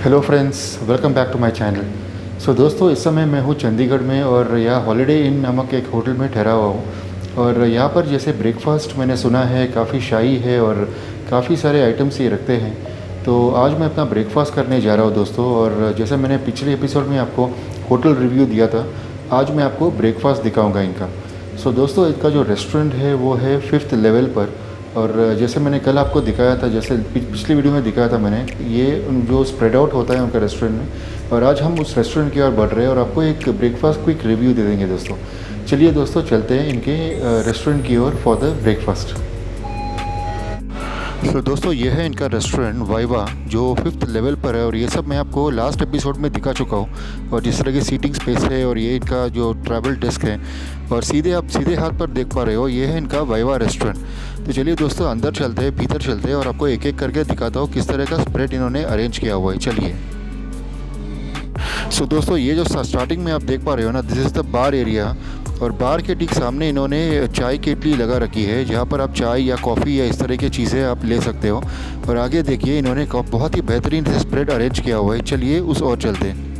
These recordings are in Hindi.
Hello friends, welcome back to my channel. So दोस्तों, इस समय मैं हूँ चंडीगढ़ में और यहाँ हॉलीडे इन नामक एक होटल में ठहरा हुआ हूँ। और यहाँ पर जैसे ब्रेकफास्ट मैंने सुना है काफ़ी शाही है और काफ़ी सारे आइटम्स ये रखते हैं। तो आज मैं अपना ब्रेकफास्ट करने जा रहा हूँ दोस्तों। और जैसे मैंने पिछले एपिसोड में आपको होटल रिव्यू दिया था, आज मैं आपको ब्रेकफास्ट दिखाऊँगा इनका। सो दोस्तों, इनका जो रेस्टोरेंट है वो है 5th लेवल पर। और जैसे मैंने कल आपको दिखाया था, जैसे पिछली वीडियो में दिखाया था मैंने, ये जो स्प्रेड आउट होता है उनका रेस्टोरेंट में। और आज हम उस रेस्टोरेंट की ओर बढ़ रहे हैं और आपको एक ब्रेकफास्ट क्विक रिव्यू दे देंगे दोस्तों। चलिए दोस्तों, चलते हैं इनके रेस्टोरेंट की ओर फॉर द ब्रेकफास्ट। तो दोस्तों, ये है इनका रेस्टोरेंट वाइवा, जो 5th लेवल पर है। और ये सब मैं आपको लास्ट एपिसोड में दिखा चुका हूँ। और जिस तरह की सीटिंग स्पेस है और ये इनका जो ट्रैवल डेस्क है, और आप सीधे हाथ पर देख पा रहे हो, ये है इनका वाइवा रेस्टोरेंट। तो चलिए दोस्तों, अंदर चलते हैं, भीतर चलते हैं और आपको एक एक करके दिखाता हूँ किस तरह का स्प्रेड इन्होंने अरेंज किया हुआ है। चलिए। सो दोस्तों, ये जो स्टार्टिंग में आप देख पा रहे हो ना, this is the bar area. और बार के ठीक सामने इन्होंने चाय केटली लगा रखी है, जहाँ पर आप चाय या कॉफ़ी या इस तरह की चीज़ें आप ले सकते हो। और आगे देखिए, इन्होंने बहुत ही बेहतरीन से स्प्रेड अरेंज किया हुआ है। चलिए उस ओर चलते हैं।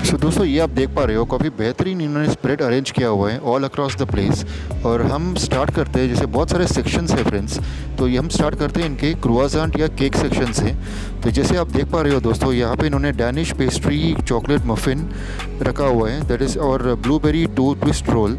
सो दोस्तों, ये आप देख पा रहे हो, काफ़ी बेहतरीन इन्होंने स्प्रेड अरेंज किया हुआ है ऑल अक्रॉस द प्लेस। और हम स्टार्ट करते हैं, जैसे बहुत सारे सेक्शंस है फ्रेंड्स, तो ये हम स्टार्ट करते हैं इनके क्रुआज़ांट या केक सेक्शन से। तो जैसे आप देख पा रहे हो दोस्तों, यहाँ पे इन्होंने डैनिश पेस्ट्री चॉकलेट मफ़िन रखा हुआ है, दैट इज़, और ब्लूबेरी ट्विस्ट रोल।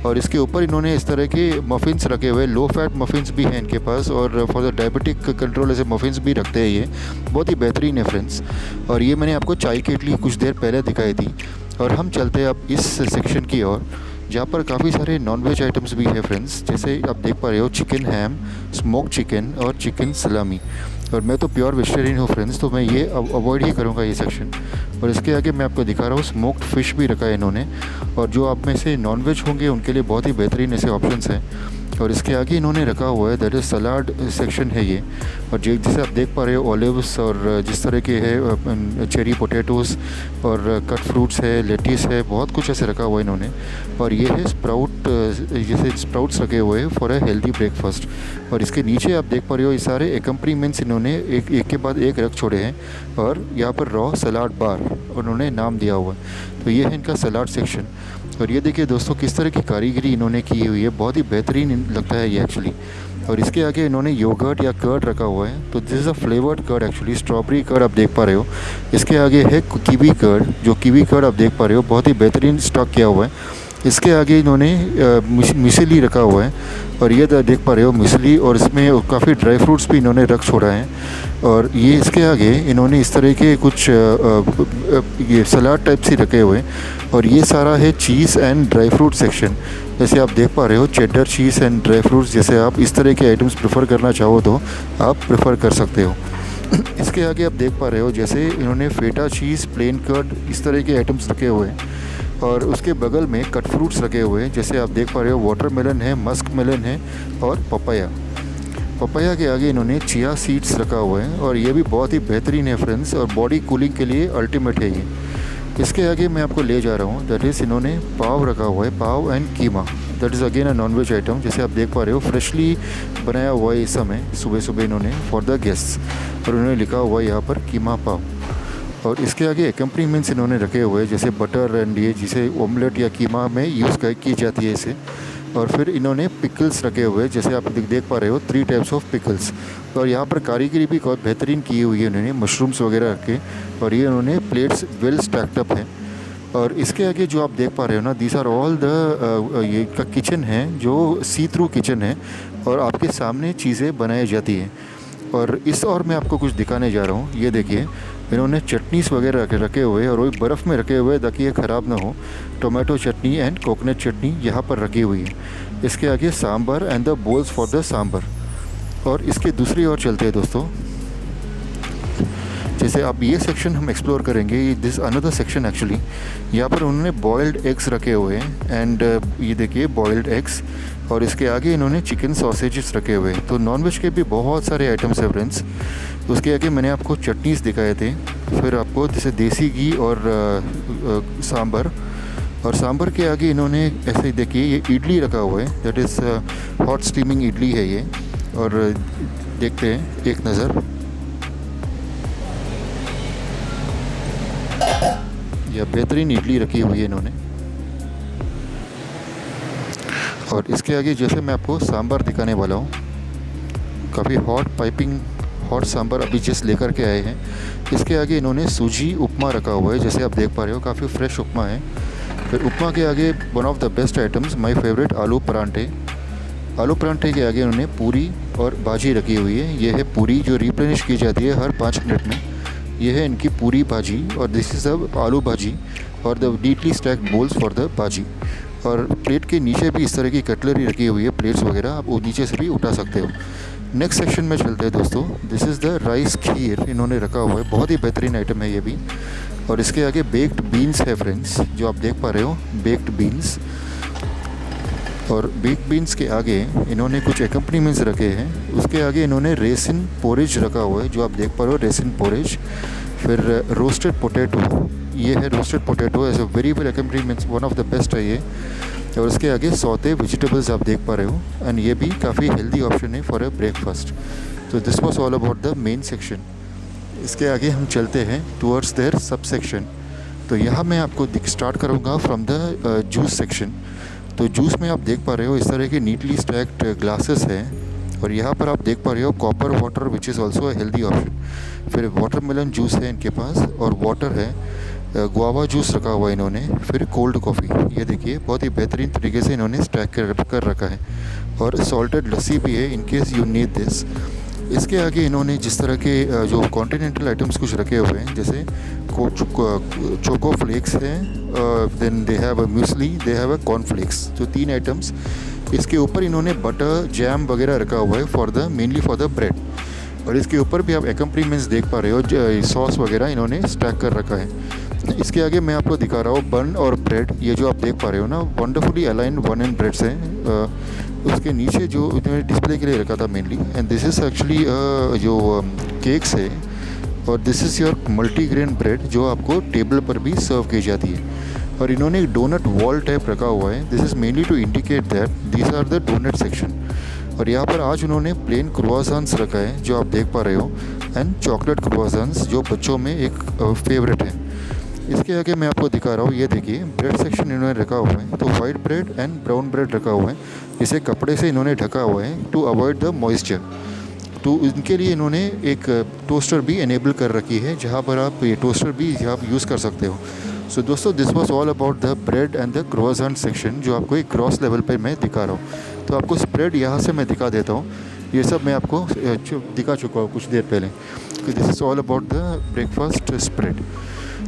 और इसके ऊपर इन्होंने इस तरह के मफ़िन्स रखे हुए, लो फैट मफ़िन्स भी हैं इनके पास, और फॉर द डायबिटिक कंट्रोल ऐसे मफ़िन्स भी रखते हैं। ये बहुत ही बेहतरीन है फ्रेंड्स। और ये मैंने आपको चाय केटली कुछ देर पहले दिखाई थी। और हम चलते हैं अब इस सेक्शन की ओर, जहाँ पर काफ़ी सारे नॉनवेज आइटम्स भी है फ्रेंड्स। जैसे आप देख पा रहे हो, चिकन हैम, स्मोक चिकन और चिकन सलामी। और मैं तो प्योर वेजिटेरियन हूँ फ्रेंड्स, तो मैं ये अवॉइड ही करूँगा ये सेक्शन। और इसके आगे मैं आपको दिखा रहा हूँ, स्मोक्ड फ़िश भी रखा है इन्होंने। और जो आप में से नॉनवेज होंगे उनके लिए बहुत ही बेहतरीन ऐसे ऑप्शंस हैं। और इसके आगे इन्होंने रखा हुआ है, दैट इज़ सलाद सेक्शन है ये। और जैसे आप देख पा रहे हो, ऑलिव्स और जिस तरह के है चेरी पोटैटोज़ और कट फ्रूट्स है, लेटिस है, बहुत कुछ ऐसे रखा हुआ है इन्होंने। और ये है स्प्राउट, जैसे स्प्राउट्स रखे हुए हैं फॉर ए हेल्दी ब्रेकफास्ट। और इसके नीचे आप देख पा रहे हो, ये सारे एकम्प्लीमेंट्स इन्होंने एक के बाद एक रख छोड़े हैं। और यहाँ पर रॉ सलाद बार उन्होंने नाम दिया हुआ है। तो ये है इनका सलाद सेक्शन। और ये देखिए दोस्तों, किस तरह की कारीगरी इन्होंने की हुई है, बहुत ही बेहतरीन लगता है ये एक्चुअली। और इसके आगे इन्होंने योगर्ट या कर्ड रखा हुआ है। तो this is a flavoured curd actually, strawberry curd आप देख पा रहे हो। इसके आगे है कीवी कर्ड, जो कीवी कर्ड आप देख पा रहे हो, बहुत ही बेहतरीन स्टॉक किया हुआ है। इसके आगे इन्होंने मिसली रखा हुआ है। और ये देख पा रहे हो मिसली, और इसमें काफ़ी ड्राई फ्रूट्स भी इन्होंने रख छोड़ा है। और ये इसके आगे इन्होंने इस तरह के कुछ ये सलाद टाइप से रखे हुए हैं। और ये सारा है चीज़ एंड ड्राई फ्रूट सेक्शन। जैसे आप देख पा रहे हो, cheddar cheese and dry fruits, जैसे आप इस तरह के आइटम्स प्रेफर करना चाहो तो आप प्रेफर कर सकते हो। इसके आगे आप देख पा रहे हो, जैसे इन्होंने फेटा चीज़, प्लेन कर्ड, इस तरह के आइटम्स रखे हुए हैं। और उसके बगल में कट फ्रूट्स रखे हुए हैं, जैसे आप देख पा रहे हो, वाटरमेलन है, मस्क मेलन है और पपाया। पपाया के आगे इन्होंने चिया सीड्स रखा हुआ है, और ये भी बहुत ही बेहतरीन है फ्रेंड्स, और बॉडी कूलिंग के लिए अल्टीमेट है ये। इसके आगे मैं आपको ले जा रहा हूँ, दैट इज़, इन्होंने पाव रखा हुआ है, pav and keema, that is again a non veg item. जैसे आप देख पा रहे हो, फ्रेशली बनाया हुआ है इस समय, सुबह सुबह इन्होंने फॉर द गेस्ट्स। और उन्होंने लिखा हुआ है यहाँ पर कीमा पाव। और इसके आगे एकम्प्लीमेंट्स इन्होंने रखे हुए हैं, जैसे बटर एंड ये, जिसे ऑमलेट या कीमा में यूज़ की जाती है इसे। और फिर इन्होंने पिकल्स रखे हुए हैं, जैसे आप देख पा रहे हो, 3 टाइप्स ऑफ पिकल्स। और यहाँ पर कारीगरी भी बहुत बेहतरीन की हुई है उन्होंने, मशरूम्स वगैरह रखे। और ये उन्होंने प्लेट्स वेल स्टैक्ड अप हैं। और इसके आगे जो आप देख पा रहे हो ना, दीज आर ऑल द ये का किचन है, जो सी थ्रू किचन है, और आपके सामने चीज़ें बनाई जाती हैं। और इस और मैं आपको कुछ दिखाने जा रहा हूँ। ये देखिए, इन्होंने चटनीस वगैरह रखे हुए हैं, और वही बर्फ़ में रखे हुए हैं ताकि ये ख़राब ना हो। Tomato chutney and coconut chutney यहाँ पर रखी हुई है। इसके आगे sambar and the bowls for the sambar. और इसके दूसरी ओर चलते हैं दोस्तों। जैसे अब ये सेक्शन हम एक्सप्लोर करेंगे, दिस अनदर सेक्शन एक्चुअली। यहाँ पर उन्होंने बॉयल्ड एग्स रखे हुए हैं, एंड ये देखिए बॉयल्ड एग्स। और इसके आगे इन्होंने चिकन सॉसेजेस रखे हुए हैं। तो नॉनवेज के भी बहुत सारे आइटम्स हैं फ्रेंड्स। उसके आगे मैंने आपको चटनीस दिखाए थे, फिर आपको जैसे देसी घी और सांभर। और सांभर के आगे इन्होंने ऐसे ही देखिए, ये इडली रखा हुआ है, that is hot steaming idli है ये। और देखते हैं एक नज़र। या बेहतरीन इडली रखी हुई है इन्होंने। और इसके आगे जैसे मैं आपको सांभर दिखाने वाला हूँ, काफ़ी हॉट सांभर अभी जस्ट लेकर के आए हैं। इसके आगे इन्होंने सूजी उपमा रखा हुआ है, जैसे आप देख पा रहे हो, काफ़ी फ्रेश उपमा है। फिर उपमा के आगे one of the best items, my favourite, आलू परांठे। आलू परांठे के आगे उन्होंने पूरी और भाजी रखी हुई है। ये है पूरी जो रिप्लेनिश की जाती है हर 5 मिनट में। ये है इनकी पूरी भाजी, और this is the aloo bhaji और the neatly stacked bowls for the bhaji. और प्लेट के नीचे भी इस तरह की कटलरी रखी हुई है, प्लेट्स वगैरह आप वो नीचे से भी उठा सकते हो। नेक्स्ट सेक्शन में चलते हैं दोस्तों। दिस इज़ द राइस खीर इन्होंने रखा हुआ है, बहुत ही बेहतरीन आइटम है ये भी। और इसके आगे बेक्ड बीन्स है फ्रेंड्स, जो आप देख पा रहे हो, बेक्ड बीन्स। और बेक्ड बीन्स के आगे इन्होंने कुछ एकम्पनीमेंट्स रखे हैं। उसके आगे इन्होंने रेसिन पोरेज रखा हुआ है, जो आप देख पा रहे हो, रेसिन पोरेज। फिर रोस्टेड पोटैटो, ये है roasted potato as a very well accompaniments, one of the best है ये। और उसके आगे सौते वेजिटेबल्स आप देख पा रहे हो, एंड ये भी काफ़ी हेल्दी ऑप्शन है फॉर अ ब्रेकफास्ट। तो this was all about the main section. इसके आगे हम चलते हैं टूवर्ड्स देयर सब सेक्शन। तो यहाँ मैं आपको स्टार्ट करूँगा फ्रॉम द जूस सेक्शन। तो जूस में आप देख पा रहे हो इस तरह के नीटली स्टैक्ड ग्लासेस हैं, और यहाँ पर आप देख पा रहे हो copper water which is also a healthy option. फिर वाटरमेलन जूस है इनके पास, और वाटर है, गुआवा जूस रखा हुआ है इन्होंने। फिर कोल्ड कॉफ़ी, ये देखिए बहुत ही बेहतरीन तरीके से इन्होंने स्टैक कर रखा है। और सॉल्टेड लस्सी भी है in case you need this. इसके आगे इन्होंने जिस तरह के जो कॉन्टिनेंटल आइटम्स कुछ रखे हुए हैं, जैसे चोको फ्लेक्स हैं, then they have a muesli, they have a cornflakes, जो 3 आइटम्स। इसके ऊपर इन्होंने बटर जैम वगैरह रखा हुआ है मेनली फॉर द ब्रेड। और इसके ऊपर भी आप एकम्पनीमेंट्स देख पा रहे हो, सॉस वगैरह इन्होंने स्टैक कर रखा है। इसके आगे मैं आपको दिखा रहा हूँ बन और ब्रेड, ये जो आप देख पा रहे हो ना, वंडरफुली अलाइंड बन एंड ब्रेड्स हैं। उसके नीचे जो इन्होंने डिस्प्ले के लिए रखा था mainly, and this is actually जो केक्स है, और this is your multigrain bread जो आपको टेबल पर भी सर्व की जाती है। और इन्होंने एक डोनट वॉल टाइप रखा हुआ है, this is mainly to indicate that these are the donut section. और यहाँ पर आज उन्होंने प्लेन क्रोआसान्स रखा है, जो आप देख पा रहे हो, एंड चॉकलेट क्रोआसान्स, जो बच्चों में एक फेवरेट है। इसके आगे मैं आपको दिखा रहा हूँ, ये देखिए ब्रेड सेक्शन इन्होंने रखा हुआ है। तो white bread and brown bread रखा हुआ है, इसे कपड़े से इन्होंने ढका हुआ है टू अवॉइड द मॉइस्चर। तो इनके लिए इन्होंने एक टोस्टर भी इनेबल कर रखी है, जहाँ पर आप ये टोस्टर भी आप यूज़ कर सकते हो। सो दोस्तों, this was all about the bread and the croissant section, जो आपको एक क्रॉस लेवल पे मैं दिखा रहा हूँ। तो आपको स्प्रेड यहाँ से मैं दिखा देता हूँ, ये सब मैं आपको दिखा चुका हूँ कुछ देर पहले। तो this is all about the breakfast spread.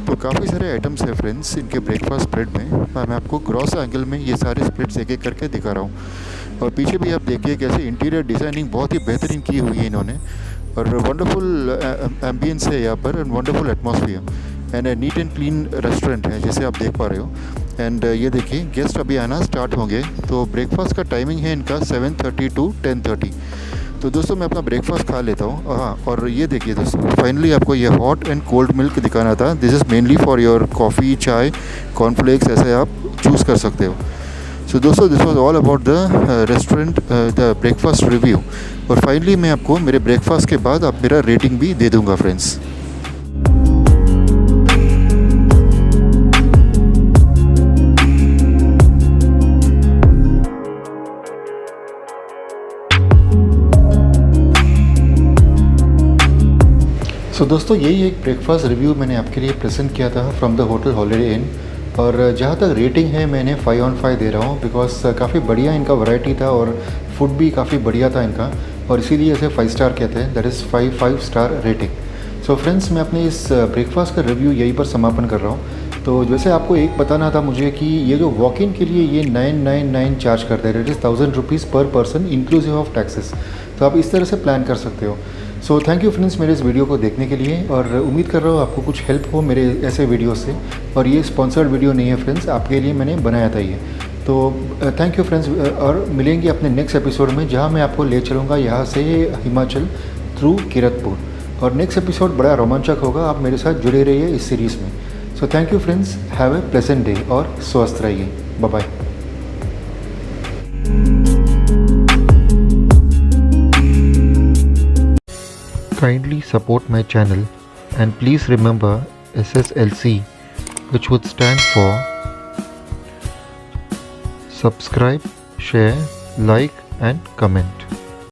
तो काफ़ी सारे आइटम्स हैं फ्रेंड्स इनके ब्रेकफास्ट स्प्रेड में। मैं आपको क्रॉस एंगल में ये सारे स्प्रेड्स एक एक करके दिखा रहा हूँ। और पीछे भी आप देखिए कैसे इंटीरियर डिज़ाइनिंग बहुत ही बेहतरीन की हुई है इन्होंने, और वंडरफुल एम्बियंस है यहाँ पर, and wonderful atmosphere, and neat and clean restaurant है, जैसे आप देख पा रहे हो। एंड ये देखिए गेस्ट अभी आना स्टार्ट होंगे। तो ब्रेकफास्ट का टाइमिंग है इनका 7:30 to 10:30। तो दोस्तों मैं अपना ब्रेकफास्ट खा लेता हूँ। हाँ, और ये देखिए दोस्तों, फाइनली आपको ये हॉट एंड कोल्ड मिल्क दिखाना था। This is mainly for your coffee, चाय, कॉर्नफ्लेक्स, ऐसे आप चूज़ कर सकते हो। सो दोस्तों, this was all about the restaurant, the breakfast review. और फाइनली मैं आपको मेरे ब्रेकफास्ट के बाद आप मेरा रेटिंग भी दे दूँगा फ्रेंड्स। सो दोस्तों, यही एक ब्रेकफास्ट रिव्यू मैंने आपके लिए प्रेजेंट किया था फ्रॉम द होटल हॉलिडे इन। और जहाँ तक रेटिंग है, मैंने 5/5 दे रहा हूँ, बिकॉज काफ़ी बढ़िया इनका वैरायटी था और फूड भी काफ़ी बढ़िया था इनका, और इसीलिए इसे 5 स्टार कहते हैं। That is 5 star rating. So friends, मैं अपने इस ब्रेकफास्ट का रिव्यू यहीं पर समापन कर रहा हूँ। तो जैसे आपको एक बताना था मुझे कि ये जो वॉक इन के लिए ये 999 चार्ज करते हैं, इट इज़ 1000 रुपीज़ पर पर्सन इंक्लूसिव ऑफ टैक्सेस। तो आप इस तरह से प्लान कर सकते हो। सो थैंक यू फ्रेंड्स मेरे इस वीडियो को देखने के लिए, और उम्मीद कर रहा हूँ आपको कुछ हेल्प हो मेरे ऐसे वीडियो से। और ये स्पॉन्सर्ड वीडियो नहीं है फ्रेंड्स, आपके लिए मैंने बनाया था ये। तो थैंक यू फ्रेंड्स, और मिलेंगे अपने नेक्स्ट एपिसोड में, जहाँ मैं आपको ले चलूँगा यहाँ से हिमाचल थ्रू कीरतपुर। और नेक्स्ट एपिसोड बड़ा रोमांचक होगा, आप मेरे साथ जुड़े रहिए इस सीरीज़ में। So thank you friends, have a pleasant day और स्वस्थ रहिए। Bye bye. Kindly support my channel and please remember SSLC which would stand for subscribe, share, like and comment.